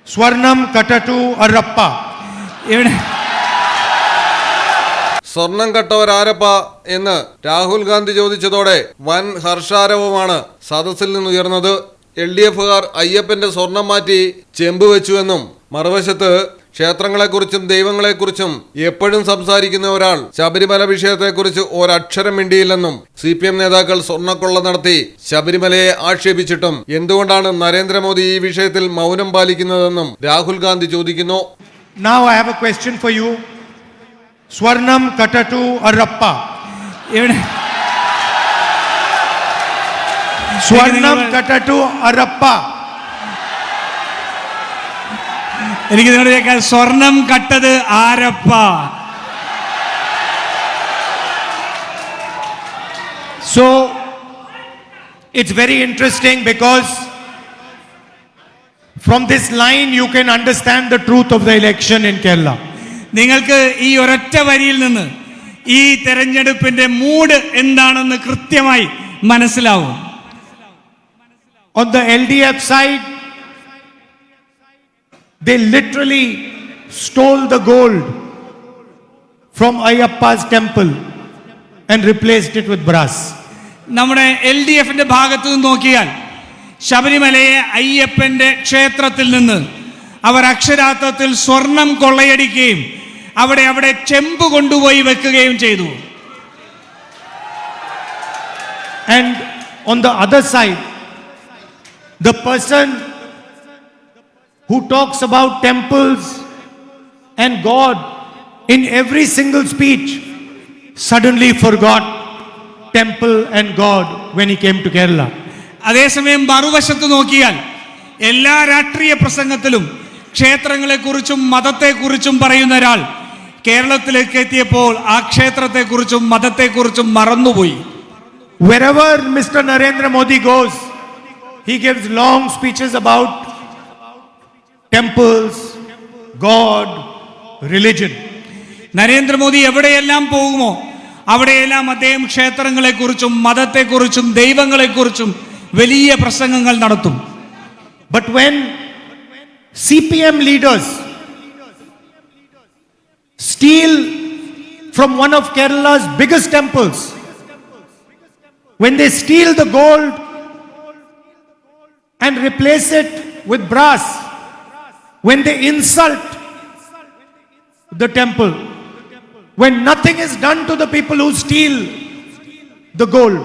Swarnam Katatu Arappa. സ്വർണം കട്ടവരാരപ്പ എന്ന് രാഹുൽ ഗാന്ധി ചോദിച്ചതോടെ വൻ ഹർഷാരവമാണ് സദസ്സിൽ നിന്നുയർന്നത്. LDFകാർ അയ്യപ്പന്റെ സ്വർണം മാറ്റി ചെമ്പ് വെച്ചുവെന്നും മറുവശത്ത് ക്ഷേത്രങ്ങളെക്കുറിച്ചും ദൈവങ്ങളെക്കുറിച്ചും എപ്പോഴും സംസാരിക്കുന്ന ഒരാൾ ശബരിമല വിഷയത്തെക്കുറിച്ച് ഒരക്ഷരം മിണ്ടിയില്ലെന്നും CPM നേതാക്കൾ സ്വർണ്ണക്കൊള്ള നടത്തി ശബരിമലയെ ആക്ഷേപിച്ചിട്ടും എന്തുകൊണ്ടാണ് നരേന്ദ്രമോദി ഈ വിഷയത്തിൽ മൗനം പാലിക്കുന്നതെന്നും രാഹുൽ ഗാന്ധി ചോദിക്കുന്നു. Now I have a question for you. Swarnam Katatu Arappa. Swarnam Katatu Arappa. എനിക്ക് നിന്നോട് ചോദിക്കാൻ, സ്വർണം കട്ടത് ആരപ്പ? So it's very interesting because from this line you can understand the truth of the election in Kerala. നിങ്ങൾക്ക് ഈ ഒരൊറ്റ വരിയിൽ നിന്ന് ഈ തെരഞ്ഞെടുപ്പിന്റെ മൂഡ് എന്താണെന്ന് കൃത്യമായി മനസ്സിലാവും. On the LDF side, they literally stole the gold from Ayyappa's temple and replaced it with brass. നമ്മുടെ LDFന്റെ ഭാഗത്തു നിന്ന് നോക്കിയാൽ ശബരിമലയെ അയ്യപ്പന്റെ ക്ഷേത്രത്തിൽ നിന്ന് അവർ അക്ഷരാർത്ഥത്തിൽ സ്വർണം കൊള്ളയടിക്കുകയും അവിടെ ചെമ്പ് കൊണ്ടുപോയി വെക്കുകയും ചെയ്തു. And on the other side, the person who talks about temples and God in every single speech suddenly forgot temple and God when he came to Kerala. അതേസമയം മറുവശത്ത് നോക്കിയാൽ എല്ലാ രാഷ്ട്രീയ പ്രസംഗത്തിലും ക്ഷേത്രങ്ങളെക്കുറിച്ചും മതത്തെക്കുറിച്ചും പറയുന്ന ഒരാൾ കേരളത്തിലേക്ക് എത്തിയപ്പോൾ ആ ക്ഷേത്രത്തെക്കുറിച്ചും മതത്തെക്കുറിച്ചും മറന്നുപോയി. Wherever Mr. Narendra Modi goes, he gives long speeches about temples, God, religion. Narendra Modi എവിടെയെല്ലാം പോകുമോ അവിടെയെല്ലാം അദ്ദേഹം ക്ഷേത്രങ്ങളെക്കുറിച്ചും മതത്തെക്കുറിച്ചും ദൈവങ്ങളെക്കുറിച്ചും വലിയ പ്രസംഗങ്ങൾ നടത്തും. But when CPM leaders steal from one of Kerala's biggest temples, when they steal the gold and replace it with brass, when they insult the temple, when nothing is done to the people who steal the gold,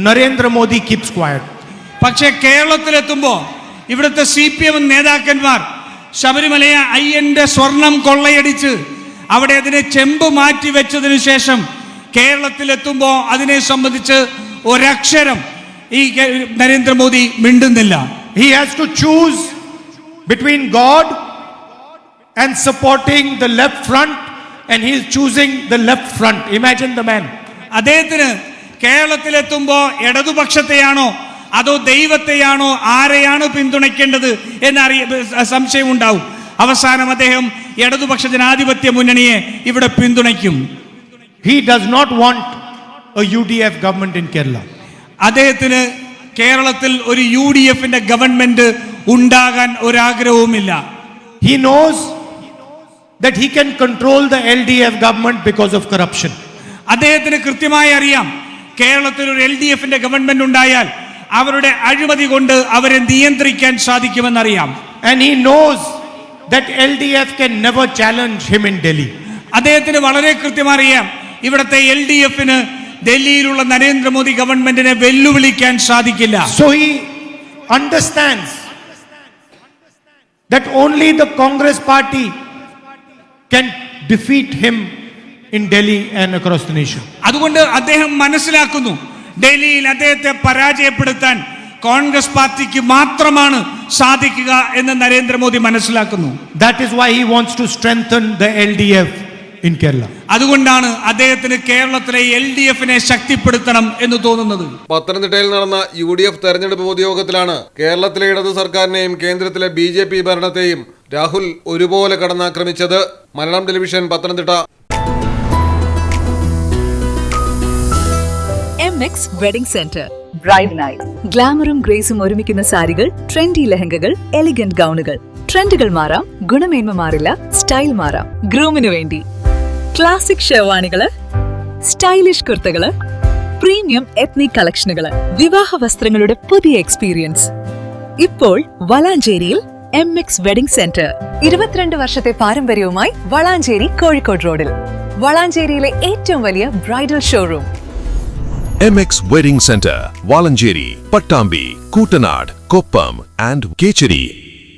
Narendra Modi keeps quiet. പക്ഷേ കേരളത്തിലെത്തുമ്പോൾ ഇവിടുത്തെ CPM നേതാക്കന്മാർ ശബരിമലയെ അയ്യന്റെ സ്വർണം കൊള്ളയടിച്ച് അവിടെ അതിനെ ചെമ്പ് മാറ്റി വെച്ചതിനു ശേഷം കേരളത്തിലെത്തുമ്പോൾ അതിനെ സംബന്ധിച്ച് ഒരക്ഷരം ഈ നരേന്ദ്രമോദി മിണ്ടുന്നില്ല. He has to choose between God and supporting the left front, and he is choosing the left front. Imagine the man. അദ്ദേഹത്തിന് കേരളത്തിലെത്തുമ്പോൾ ഇടതുപക്ഷത്തെയാണോ അതോ ദൈവത്തെയാണോ ആരെയാണ് പിന്തുണയ്ക്കേണ്ടത് എന്നറിയ സംശയമുണ്ടാവും. അവസാനം അദ്ദേഹം ഇടതുപക്ഷ ജനാധിപത്യ മുന്നണിയെ ഇവിടെ പിന്തുണയ്ക്കും. He does not want a UDF government in Kerala. അദ്ദേഹത്തിന് കേരളത്തിൽ ഒരു UDFന്റെ ഗവൺമെന്റ് ഉണ്ടാകാൻ ഒരാഗ്രഹവുമില്ല. He knows that he can control the LDF government because of corruption. അദ്ദേഹത്തിന് കൃത്യമായി അറിയാം കേരളത്തിൽ ഒരു LDFന്റെ ഗവൺമെന്റ് ഉണ്ടായാൽ അവരുടെ അഴിമതി കൊണ്ട് അവരെ നിയന്ത്രിക്കാൻ സാധിക്കുമെന്നറിയാം. And he knows that LDF can never challenge him in Delhi. അദ്ദേഹത്തിന് വളരെ കൃത്യമായി അറിയാം ഇവിടുത്തെ LDFന് ഡൽഹിയിലുള്ള നരേന്ദ്രമോദി ഗവൺമെന്റിനെ വെല്ലുവിളിക്കാൻ സാധിക്കില്ല. So he understands that only the Congress party can defeat him in Delhi and across the nation. അതുകൊണ്ട് അദ്ദേഹം മനസ്സിലാക്കുന്നു ഡൽഹിയിൽ അദ്ദേഹത്തെ പരാജയപ്പെടുത്താൻ കോൺഗ്രസ് പാർട്ടിക്ക് മാത്രമാണ് സാധിക്കുക എന്ന് നരേന്ദ്രമോദി മനസ്സിലാക്കുന്നു. That is why he wants to strengthen the LDF in Kerala. അതുകൊണ്ടാണ് അദ്ദേഹത്തിന് കേരളത്തിലെ LDFനെ ശക്തിപ്പെടുത്തണം എന്ന് തോന്നുന്നത്. പത്തനംതിട്ടയിൽ നടന്ന UDF തെരഞ്ഞെടുപ്പ് പൊതുയോഗത്തിലാണ് കേരളത്തിലെ ഇടതു സർക്കാരിനെയും കേന്ദ്രത്തിലെ BJP ഭരണത്തെയും രാഹുൽ ഒരുപോലെ കടന്നാക്രമിച്ചത്. Malayalam television, Pathanamthitta. MX wedding centre bride night ഗ്ലാമറും ഗ്രേസും ഒരുമിക്കുന്ന സാരികൾ, ട്രെൻഡി ലെഹങ്കകൾ, എലിഗന്റ് ഗൗണുകൾ, ട്രെൻഡുകൾ മാറാം, ഗുണമേന്മ മാറില്ല, സ്റ്റൈൽ മാറാം. ഗ്രൂമിന് വേണ്ടി ക്ലാസിക് ഷെർവാണികള്, സ്റ്റൈലിഷ് കുർത്തകള്, പ്രീമിയം എത്നിക് കളക്ഷനുകള്, വിവാഹ വസ്ത്രങ്ങളുടെ പുതിയ എക്സ്പീരിയൻസ് ഇപ്പോൾ വളാഞ്ചേരിയിൽ MX വെഡിംഗ് സെന്റർ. 22 വർഷത്തെ പാരമ്പര്യവുമായി വളാഞ്ചേരി കോഴിക്കോട് റോഡിൽ. വളാഞ്ചേരിയിലെ ഏറ്റവും വലിയ bridal showroom. MX Wedding Center, Valanjeri, Pattambi, Kutanad, Koppam and Kecheri.